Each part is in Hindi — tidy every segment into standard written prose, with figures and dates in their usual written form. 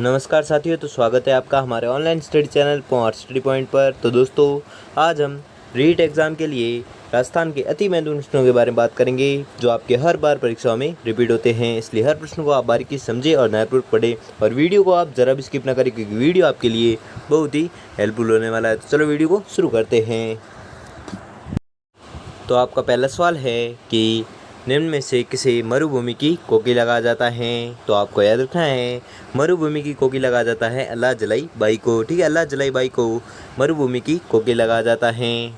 नमस्कार साथियों, तो स्वागत है आपका हमारे online study channel power study point पर। तो दोस्तों, आज हम रीट एग्ज़ाम के लिए राजस्थान के अति महत्वपूर्ण प्रश्नों के बारे में बात करेंगे जो आपके हर बार परीक्षाओं में रिपीट होते हैं। इसलिए हर प्रश्न को आप बारीकी से समझें और न्यायपूर्वक पढ़ें और वीडियो को आप ज़रा भी स्किप ना करें, क्योंकि वीडियो आपके लिए बहुत ही हेल्पफुल होने वाला है। तो चलो वीडियो को शुरू करते हैं। तो आपका पहला सवाल है कि निम्न में से किसे मरुभूमि की कोकिला कहा जाता है। तो आपको याद रखना है, मरुभूमि की कोकिला कहा जाता है अल्लाह जलाई बाई को। ठीक है, अल्लाह जलाई बाई को मरुभूमि की कोकिला कहा जाता है।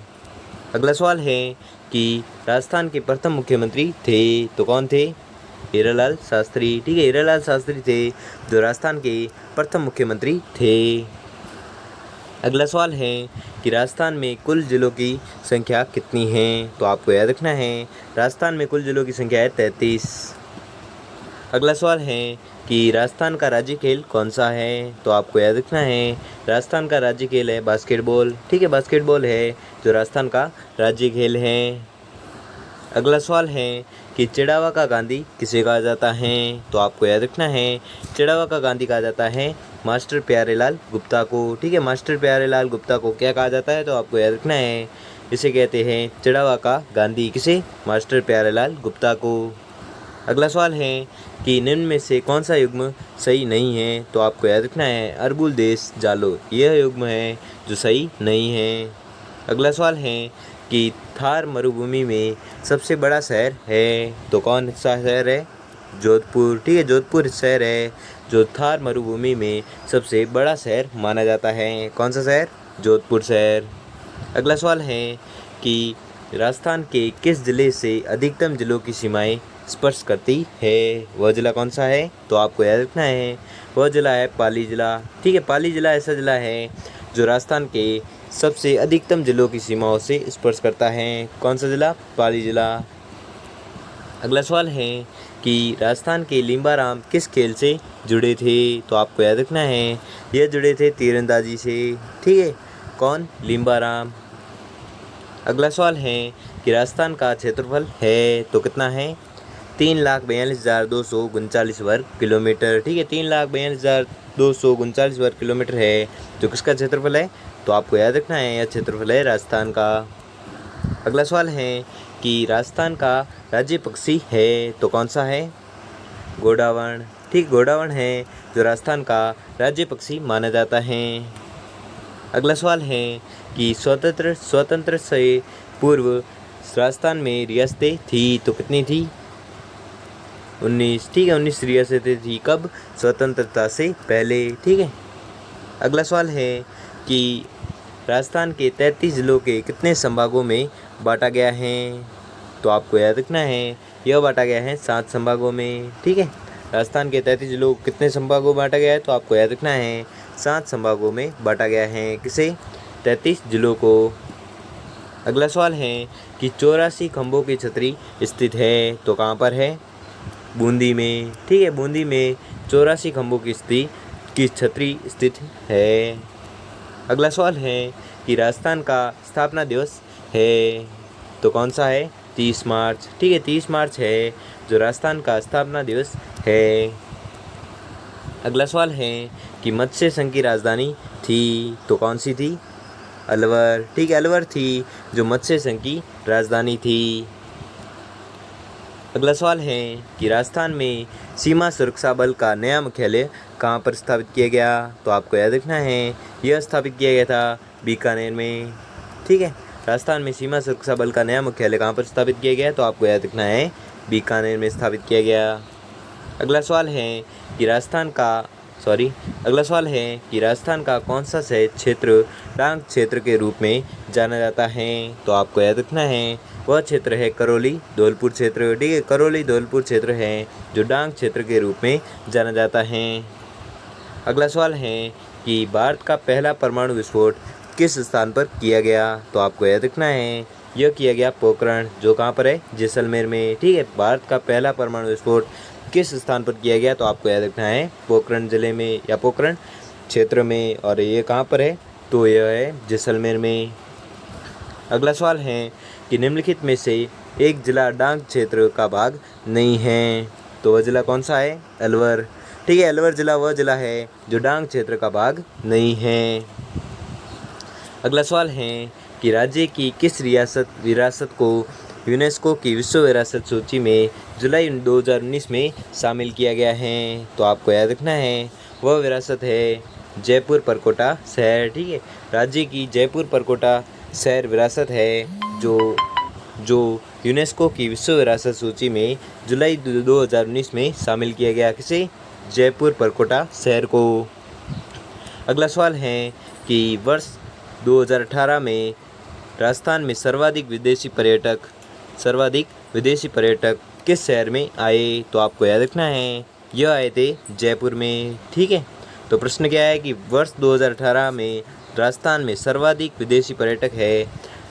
अगला सवाल है कि राजस्थान के प्रथम मुख्यमंत्री थे, तो कौन थे? हीरालाल शास्त्री। ठीक है, हीरालाल शास्त्री थे जो राजस्थान के प्रथम मुख्यमंत्री थे। अगला सवाल है कि राजस्थान में कुल जिलों की संख्या कितनी है। तो आपको याद रखना है, राजस्थान में कुल जिलों की संख्या है 33। अगला सवाल है कि राजस्थान का राज्य खेल कौन सा है। तो आपको याद रखना है, राजस्थान का राज्य खेल है बास्केटबॉल। ठीक है, बास्केटबॉल है जो राजस्थान का राज्य खेल है। अगला सवाल है कि चिड़ावा का गांधी किसे कहा जाता है। तो आपको याद रखना है, चिड़ावा का गांधी कहा जाता है मास्टर प्यारेलाल गुप्ता को। ठीक है, मास्टर प्यारेलाल गुप्ता को क्या कहा जाता है? तो आपको याद रखना है, इसे कहते हैं चिड़ावा का गांधी। किसे? मास्टर प्यारेलाल गुप्ता को। अगला सवाल है कि निम्न में से कौन सा युग्म सही नहीं है। तो आपको याद रखना है, अरबुल देश जालो, यह युग्म है जो सही नहीं है। अगला सवाल है कि थार मरुभूमि में सबसे बड़ा शहर है, तो कौन सा शहर है? जोधपुर। ठीक है, जोधपुर शहर है जो थार मरुभूमि में सबसे बड़ा शहर माना जाता है। कौन सा शहर? जोधपुर शहर। अगला सवाल है कि राजस्थान के किस जिले से अधिकतम जिलों की सीमाएं स्पर्श करती है। वह जिला कौन सा है? तो आपको याद रखना है, वह जिला है पाली जिला। ठीक है, पाली जिला ऐसा जिला है जो राजस्थान के सबसे अधिकतम जिलों की सीमाओं से स्पर्श करता है। कौन सा जिला? पाली जिला। अगला सवाल है कि राजस्थान के लिम्बाराम किस खेल से जुड़े थे। तो आपको याद रखना है, यह जुड़े थे तीरंदाजी से। ठीक है, कौन? लिम्बाराम। अगला सवाल है कि राजस्थान का क्षेत्रफल है तो कितना है? 3,42,239 वर्ग किलोमीटर। ठीक है, 3,42,239 वर्ग किलोमीटर है जो किसका क्षेत्रफल है? तो आपको याद रखना है, यह क्षेत्रफल है राजस्थान का। अगला सवाल है कि राजस्थान का राज्य पक्षी है तो कौन सा है? घोड़ावर्ण। ठीक, घोड़ावर्ण है जो राजस्थान का राज्य पक्षी माना जाता है। अगला सवाल है कि स्वतंत्र से पूर्व राजस्थान में रियासतें थी तो कितनी थी? 19। ठीक है, 19 रियासतें थी। कब? स्वतंत्रता से पहले। ठीक है। अगला सवाल है कि राजस्थान के 33 जिलों के कितने संभागों में बांटा गया है। तो आपको याद रखना है, यह बांटा गया है 7 संभागों में। ठीक है, राजस्थान के 33 जिलों को कितने संभागों में बांटा गया है? तो आपको याद रखना है, 7 संभागों में बांटा गया है। किसे? 33 जिलों को। अगला सवाल है कि 84 खंभों की छतरी स्थित है तो कहाँ पर है? बूंदी में। ठीक है, बूंदी में 84 खंभों की छतरी स्थित है। अगला सवाल है कि राजस्थान का स्थापना दिवस है तो कौन सा है? 30 मार्च। ठीक है, 30 मार्च है जो राजस्थान का स्थापना दिवस है। अगला सवाल है कि मत्स्य संघ की राजधानी थी तो कौन सी थी? अलवर। ठीक है, अलवर थी जो मत्स्य संघ की राजधानी थी। अगला सवाल है कि राजस्थान में सीमा सुरक्षा बल का नया मुख्यालय कहाँ पर स्थापित किया गया। तो आपको याद रखना है, यह स्थापित किया गया था बीकानेर में। ठीक है, राजस्थान में सीमा सुरक्षा बल का नया मुख्यालय कहाँ पर स्थापित किया गया? तो आपको याद रखना है, बीकानेर में स्थापित किया गया। अगला सवाल है कि राजस्थान का कौन सा क्षेत्र डांग क्षेत्र के रूप में जाना जाता है। तो आपको याद रखना है, वह क्षेत्र है करौली धौलपुर क्षेत्र। ठीक है, करौली धौलपुर क्षेत्र है जो डांग क्षेत्र के रूप में जाना जाता है। अगला सवाल है कि भारत का पहला परमाणु विस्फोट किस स्थान पर किया गया। तो आपको याद रखना है, यह किया गया पोखरण, जो कहाँ पर है? जैसलमेर में। ठीक है, भारत का पहला परमाणु विस्फोट किस स्थान पर किया गया? तो आपको याद रखना है, पोखरण जिले में या पोखरण क्षेत्र में। और ये कहाँ पर है? तो यह है जैसलमेर में। अगला सवाल है कि निम्नलिखित में से एक जिला डांग क्षेत्र का भाग नहीं है तो वह जिला कौन सा है? अलवर। ठीक है, अलवर जिला वह जिला है जो डांग क्षेत्र का भाग नहीं है। अगला सवाल है कि राज्य की किस विरासत को यूनेस्को की विश्व विरासत सूची में जुलाई 2019 में शामिल किया गया है। तो आपको याद रखना है वह विरासत है जयपुर परकोटा शहर। ठीक है, राज्य की जयपुर परकोटा शहर विरासत है जो यूनेस्को की विश्व विरासत सूची में जुलाई 2019 में शामिल किया गया। किसे? जयपुर परकोटा शहर को। अगला सवाल है कि वर्ष 2018 में राजस्थान में सर्वाधिक विदेशी पर्यटक किस शहर में आए? तो आपको याद रखना है यह आए थे जयपुर में। ठीक है, तो प्रश्न क्या है कि वर्ष 2018 में राजस्थान में सर्वाधिक विदेशी पर्यटक है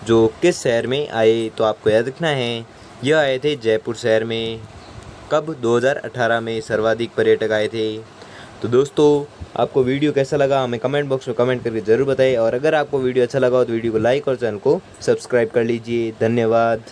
जो किस शहर में आए? तो आपको याद रखना है यह आए थे जयपुर शहर में। कब? 2018 में सर्वाधिक पर्यटक आए थे। तो दोस्तों आपको वीडियो कैसा लगा हमें कमेंट बॉक्स में कमेंट करके ज़रूर बताएं, और अगर आपको वीडियो अच्छा लगा हो तो वीडियो को लाइक और चैनल को सब्सक्राइब कर लीजिए। धन्यवाद।